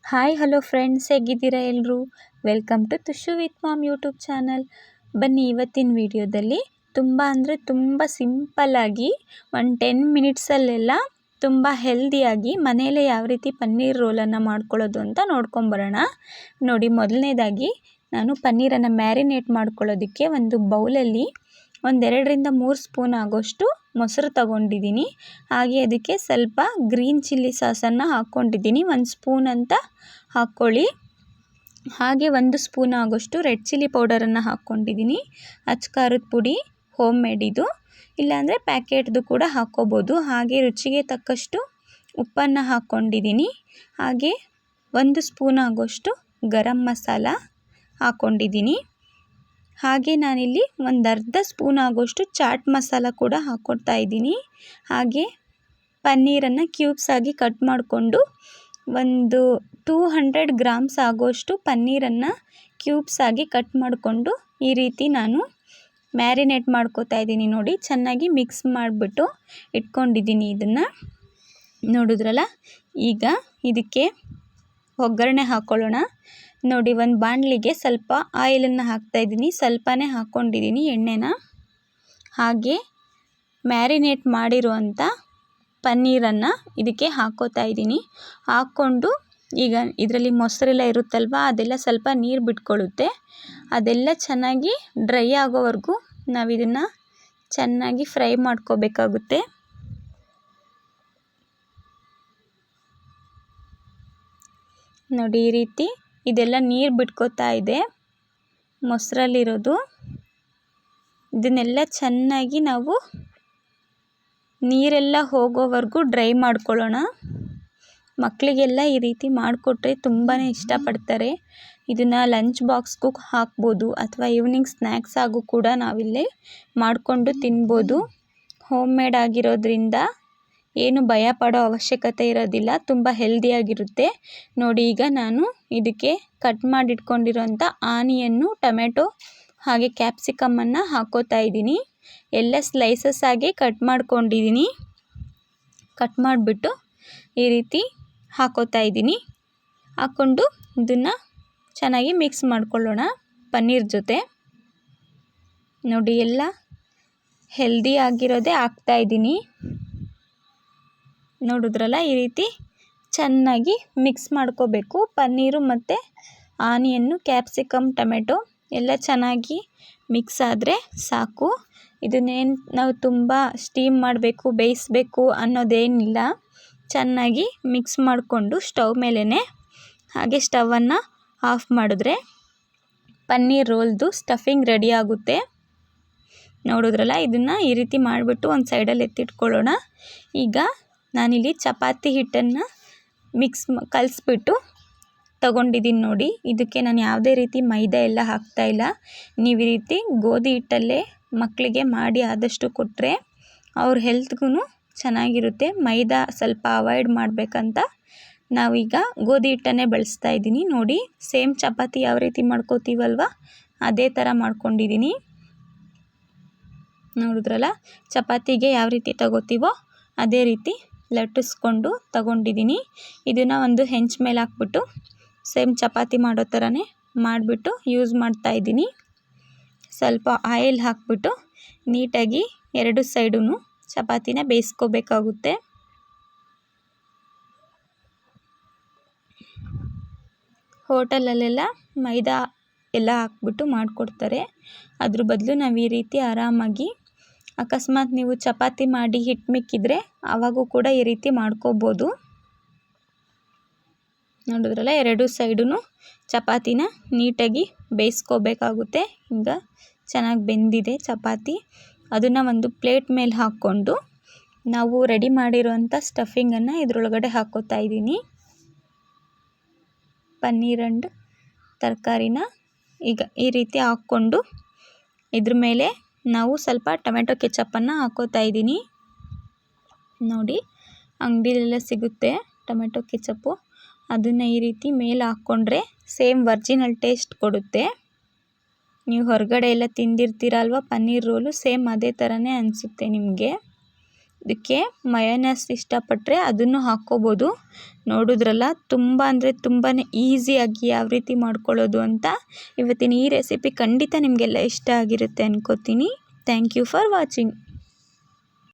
Hi hello friends, ಹೇಗಿದ್ದೀರಾ ಎಲ್ಲರೂ? Welcome to Tushu with mom YouTube channel. ಬನ್ನಿ, ಇವತ್ತಿನ ವಿಡಿಯೋದಲ್ಲಿ ತುಂಬ ಸಿಂಪಲ್ಲಾಗಿ 10 ಮಿನಿಟ್ಸಲ್ಲೆಲ್ಲ ತುಂಬ ಹೆಲ್ದಿಯಾಗಿ ಮನೆಯಲ್ಲೇ ಯಾವ ರೀತಿ ಪನ್ನೀರ್ ರೋಲನ್ನು ಮಾಡ್ಕೊಳ್ಳೋದು ಅಂತ ನೋಡ್ಕೊಂಬರೋಣ. ನೋಡಿ, ಮೊದಲನೇದಾಗಿ ನಾನು ಪನ್ನೀರನ್ನು ಮ್ಯಾರಿನೇಟ್ ಮಾಡ್ಕೊಳ್ಳೋದಕ್ಕೆ ಒಂದು ಬೌಲಲ್ಲಿ 2-3 ಸ್ಪೂನ್ ಆಗೋಷ್ಟು ಮೊಸರು ತಗೊಂಡಿದ್ದೀನಿ. ಹಾಗೆ ಅದಕ್ಕೆ ಸ್ವಲ್ಪ ಗ್ರೀನ್ ಚಿಲ್ಲಿ ಸಾಸನ್ನು ಹಾಕ್ಕೊಂಡಿದ್ದೀನಿ. 1 ಸ್ಪೂನ್ ಅಂತ ಹಾಕ್ಕೊಳ್ಳಿ. ಹಾಗೆ 1 ಸ್ಪೂನ್ ಆಗೋಷ್ಟು ರೆಡ್ ಚಿಲ್ಲಿ ಪೌಡರನ್ನು ಹಾಕ್ಕೊಂಡಿದ್ದೀನಿ. ಅಚ್ಕಾರದ ಪುಡಿ ಹೋಮ್ ಮೇಡ್ ಇದು, ಇಲ್ಲಾಂದರೆ ಪ್ಯಾಕೆಟ್ದು ಕೂಡ ಹಾಕ್ಕೋಬೋದು. ಹಾಗೆ ರುಚಿಗೆ ತಕ್ಕಷ್ಟು ಉಪ್ಪನ್ನು ಹಾಕ್ಕೊಂಡಿದ್ದೀನಿ. ಹಾಗೆ 1 ಸ್ಪೂನ್ ಆಗೋಷ್ಟು ಗರಂ ಮಸಾಲ ಹಾಕ್ಕೊಂಡಿದ್ದೀನಿ. ಹಾಗೆ ನಾನಿಲ್ಲಿ ಅರ್ಧ ಸ್ಪೂನ್ ಆಗೋಷ್ಟು ಚಾಟ್ ಮಸಾಲ ಕೂಡ ಹಾಕ್ಕೊಡ್ತಾ ಇದ್ದೀನಿ. ಹಾಗೆ ಪನ್ನೀರನ್ನು ಕ್ಯೂಬ್ಸ್ ಆಗಿ ಕಟ್ ಮಾಡಿಕೊಂಡು 200 ಗ್ರಾಮ್ಸ್ ಆಗೋಷ್ಟು ಪನ್ನೀರನ್ನು ಕ್ಯೂಬ್ಸ್ ಆಗಿ ಕಟ್ ಮಾಡಿಕೊಂಡು ಈ ರೀತಿ ನಾನು ಮ್ಯಾರಿನೇಟ್ ಮಾಡ್ಕೋತಾ ಇದ್ದೀನಿ. ನೋಡಿ, ಚೆನ್ನಾಗಿ ಮಿಕ್ಸ್ ಮಾಡಿಬಿಟ್ಟು ಇಟ್ಕೊಂಡಿದ್ದೀನಿ. ಇದನ್ನು ನೋಡಿದ್ರಲ್ಲ. ಈಗ ಇದಕ್ಕೆ ಒಗ್ಗರಣೆ ಹಾಕ್ಕೊಳ್ಳೋಣ. ನೋಡಿ, ಒಂದು ಬಾಣಲಿಗೆ ಸ್ವಲ್ಪ ಆಯಿಲನ್ನು ಹಾಕ್ತಾಯಿದ್ದೀನಿ. ಸ್ವಲ್ಪನೇ ಹಾಕ್ಕೊಂಡಿದ್ದೀನಿ ಎಣ್ಣೆನ. ಹಾಗೆ ಮ್ಯಾರಿನೇಟ್ ಮಾಡಿರುವಂಥ ಪನ್ನೀರನ್ನು ಇದಕ್ಕೆ ಹಾಕ್ಕೋತಾ ಇದ್ದೀನಿ. ಹಾಕ್ಕೊಂಡು ಈಗ ಇದರಲ್ಲಿ ಮೊಸರೆಲ್ಲ ಇರುತ್ತಲ್ವ, ಅದೆಲ್ಲ ಸ್ವಲ್ಪ ನೀರು ಬಿಟ್ಕೊಳ್ಳುತ್ತೆ. ಅದೆಲ್ಲ ಚೆನ್ನಾಗಿ ಡ್ರೈ ಆಗೋವರೆಗೂ ನಾವು ಇದನ್ನು ಚೆನ್ನಾಗಿ ಫ್ರೈ ಮಾಡ್ಕೋಬೇಕಾಗುತ್ತೆ. ನೋಡಿ, ಈ ರೀತಿ ಇದೆಲ್ಲ ನೀರು ಬಿಟ್ಕೋತಾ ಇದೆ ಮೊಸರಲ್ಲಿರೋದು. ಇದನ್ನೆಲ್ಲ ಚೆನ್ನಾಗಿ ನಾವು ನೀರೆಲ್ಲ ಹೋಗೋವರೆಗೂ ಡ್ರೈ ಮಾಡ್ಕೊಳ್ಳೋಣ. ಮಕ್ಕಳಿಗೆಲ್ಲ ಈ ರೀತಿ ಮಾಡಿಕೊಟ್ರೆ ತುಂಬಾ ಇಷ್ಟಪಡ್ತಾರೆ. ಇದನ್ನು ಲಂಚ್ ಬಾಕ್ಸ್ಗೂ ಹಾಕ್ಬೋದು, ಅಥವಾ ಈವ್ನಿಂಗ್ ಸ್ನ್ಯಾಕ್ಸ್ ಆಗು ಕೂಡ ನಾವಿಲ್ಲಿ ಮಾಡಿಕೊಂಡು ತಿನ್ಬೋದು. ಹೋಮ್ ಮೇಡ್ ಆಗಿರೋದ್ರಿಂದ ಏನು ಭಯ ಪಡೋ ಅವಶ್ಯಕತೆ ಇರೋದಿಲ್ಲ, ತುಂಬ ಹೆಲ್ದಿಯಾಗಿರುತ್ತೆ. ನೋಡಿ, ಈಗ ನಾನು ಇದಕ್ಕೆ ಕಟ್ ಮಾಡಿಟ್ಕೊಂಡಿರೋಂಥ ಆನಿಯನ್ನು, ಟೊಮೆಟೊ ಹಾಗೆ ಕ್ಯಾಪ್ಸಿಕಮ್ಮನ್ನು ಹಾಕ್ಕೋತಾ ಇದ್ದೀನಿ. ಎಲ್ಲ ಸ್ಲೈಸಸ್ ಆಗಿ ಕಟ್ ಮಾಡ್ಕೊಂಡಿದ್ದೀನಿ. ಕಟ್ ಮಾಡಿಬಿಟ್ಟು ಈ ರೀತಿ ಹಾಕ್ಕೋತಾ ಇದ್ದೀನಿ. ಹಾಕ್ಕೊಂಡು ಇದನ್ನು ಚೆನ್ನಾಗಿ ಮಿಕ್ಸ್ ಮಾಡ್ಕೊಳ್ಳೋಣ ಪನ್ನೀರ್ ಜೊತೆ. ನೋಡಿ, ಎಲ್ಲ ಹೆಲ್ದಿ ಆಗಿರೋದೇ ಹಾಕ್ತಾಯಿದ್ದೀನಿ. ನೋಡಿದ್ರಲ್ಲ, ಈ ರೀತಿ ಚೆನ್ನಾಗಿ ಮಿಕ್ಸ್ ಮಾಡ್ಕೋಬೇಕು. ಪನ್ನೀರು ಮತ್ತು ಆನಿಯನ್ನು, ಕ್ಯಾಪ್ಸಿಕಮ್, ಟೊಮೆಟೊ ಎಲ್ಲ ಚೆನ್ನಾಗಿ ಮಿಕ್ಸ್ ಆದರೆ ಸಾಕು. ಇದನ್ನೇನು ನಾವು ತುಂಬ ಸ್ಟೀಮ್ ಮಾಡಬೇಕು, ಬೇಯಿಸಬೇಕು ಅನ್ನೋದೇನಿಲ್ಲ. ಚೆನ್ನಾಗಿ ಮಿಕ್ಸ್ ಮಾಡಿಕೊಂಡು ಸ್ಟವ್ ಮೇಲೇ ಹಾಗೆ ಸ್ಟವನ್ನು ಆಫ್ ಮಾಡಿದ್ರೆ ಪನ್ನೀರ್ ರೋಲ್ದು ಸ್ಟಫಿಂಗ್ ರೆಡಿ ಆಗುತ್ತೆ. ನೋಡಿದ್ರಲ್ಲ, ಇದನ್ನು ಈ ರೀತಿ ಮಾಡಿಬಿಟ್ಟು ಒಂದು ಸೈಡಲ್ಲಿ ಎತ್ತಿಟ್ಕೊಳ್ಳೋಣ. ಈಗ ನಾನಿಲ್ಲಿ ಚಪಾತಿ ಹಿಟ್ಟನ್ನು ಕಲಿಸ್ಬಿಟ್ಟು ತಗೊಂಡಿದ್ದೀನಿ. ನೋಡಿ, ಇದಕ್ಕೆ ನಾನು ಯಾವುದೇ ರೀತಿ ಮೈದಾ ಎಲ್ಲ ಹಾಕ್ತಾಯಿಲ್ಲ. ನೀವು ಈ ರೀತಿ ಗೋಧಿ ಹಿಟ್ಟಲ್ಲೇ ಮಕ್ಕಳಿಗೆ ಮಾಡಿ ಆದಷ್ಟು ಕೊಟ್ಟರೆ ಅವ್ರ ಹೆಲ್ತ್ಗೂ ಚೆನ್ನಾಗಿರುತ್ತೆ. ಮೈದಾ ಸ್ವಲ್ಪ ಅವಾಯ್ಡ್ ಮಾಡಬೇಕಂತ ನಾವೀಗ ಗೋಧಿ ಹಿಟ್ಟನ್ನೇ ಬಳಸ್ತಾ ಇದ್ದೀನಿ. ನೋಡಿ, ಸೇಮ್ ಚಪಾತಿ ಯಾವ ರೀತಿ ಮಾಡ್ಕೋತೀವಲ್ವ, ಅದೇ ಥರ ಮಾಡ್ಕೊಂಡಿದ್ದೀನಿ. ನೋಡಿದ್ರಲ್ಲ, ಚಪಾತಿಗೆ ಯಾವ ರೀತಿ ತಗೋತೀವೋ ಅದೇ ರೀತಿ ಲಟ್ಟಿಸ್ಕೊಂಡು ತಗೊಂಡಿದ್ದೀನಿ. ಇದನ್ನು ಒಂದು ಹೆಂಚು ಮೇಲೆ ಹಾಕ್ಬಿಟ್ಟು ಸೇಮ್ ಚಪಾತಿ ಮಾಡೋ ಥರನೇ ಮಾಡಿಬಿಟ್ಟು ಯೂಸ್ ಮಾಡ್ತಾಯಿದ್ದೀನಿ. ಸ್ವಲ್ಪ ಆಯಿಲ್ ಹಾಕ್ಬಿಟ್ಟು ನೀಟಾಗಿ 2 ಸೈಡೂ ಚಪಾತಿನ ಬೇಯಿಸ್ಕೋಬೇಕಾಗುತ್ತೆ. ಹೋಟೆಲಲ್ಲೆಲ್ಲ ಮೈದಾ ಎಲ್ಲ ಹಾಕ್ಬಿಟ್ಟು ಮಾಡಿಕೊಡ್ತಾರೆ. ಅದ್ರ ಬದಲು ನಾವು ಈ ರೀತಿ ಆರಾಮಾಗಿ, ಅಕಸ್ಮಾತ್ ನೀವು ಚಪಾತಿ ಮಾಡಿ ಹಿಟ್ಟು ಮಿಕ್ಕಿದ್ರೆ ಆವಾಗೂ ಕೂಡ ಈ ರೀತಿ ಮಾಡ್ಕೋಬೋದು. ನೋಡಿದ್ರಲ್ಲ, 2 ಸೈಡೂ ಚಪಾತಿನ ನೀಟಾಗಿ ಬೇಯಿಸ್ಕೋಬೇಕಾಗುತ್ತೆ. ಈಗ ಚೆನ್ನಾಗಿ ಬೆಂದಿದೆ ಚಪಾತಿ. ಅದನ್ನು ಒಂದು ಪ್ಲೇಟ್ ಮೇಲೆ ಹಾಕ್ಕೊಂಡು ನಾವು ರೆಡಿ ಮಾಡಿರೋಂಥ ಸ್ಟಫಿಂಗನ್ನು ಇದರೊಳಗಡೆ ಹಾಕ್ಕೋತಾ ಇದ್ದೀನಿ. ಪನ್ನೀರ್ ಆ್ಯಂಡ್ ತರಕಾರಿನ ಈಗ ಈ ರೀತಿ ಹಾಕ್ಕೊಂಡು ಇದ್ರ ಮೇಲೆ ನಾವು ಸ್ವಲ್ಪ ಟೊಮೆಟೊ ಕೆಚಪ್ಪನ್ನು ಹಾಕ್ಕೋತಾ ಇದ್ದೀನಿ. ನೋಡಿ, ಅಂಗಡಿಲೆಲ್ಲ ಸಿಗುತ್ತೆ ಟೊಮೆಟೊ ಕೆಚಪ್ಪು. ಅದನ್ನು ಈ ರೀತಿ ಮೇಲೆ ಹಾಕ್ಕೊಂಡ್ರೆ ಸೇಮ್ ಒರಿಜಿನಲ್ ಟೇಸ್ಟ್ ಕೊಡುತ್ತೆ. ನೀವು ಹೊರಗಡೆ ಎಲ್ಲ ತಿಂದಿರ್ತೀರಲ್ವ ಪನ್ನೀರ್ ರೋಲು, ಸೇಮ್ ಅದೇ ಥರನೇ ಅನಿಸುತ್ತೆ ನಿಮಗೆ. ಇದಕ್ಕೆ ಮಯೋನೈಸ್ ಇಷ್ಟಪಟ್ಟರೆ ಅದನ್ನು ಹಾಕ್ಕೋಬೋದು. ನೋಡಿದ್ರಲ್ಲ ತುಂಬ ಅಂದರೆ ತುಂಬಾ ಈಸಿಯಾಗಿ ಯಾವ ರೀತಿ ಮಾಡ್ಕೊಳ್ಳೋದು ಅಂತ. ಇವತ್ತಿನ ಈ ರೆಸಿಪಿ ಖಂಡಿತ ನಿಮಗೆಲ್ಲ ಇಷ್ಟ ಆಗಿರುತ್ತೆ ಅನ್ಕೋತೀನಿ. Thank you for watching.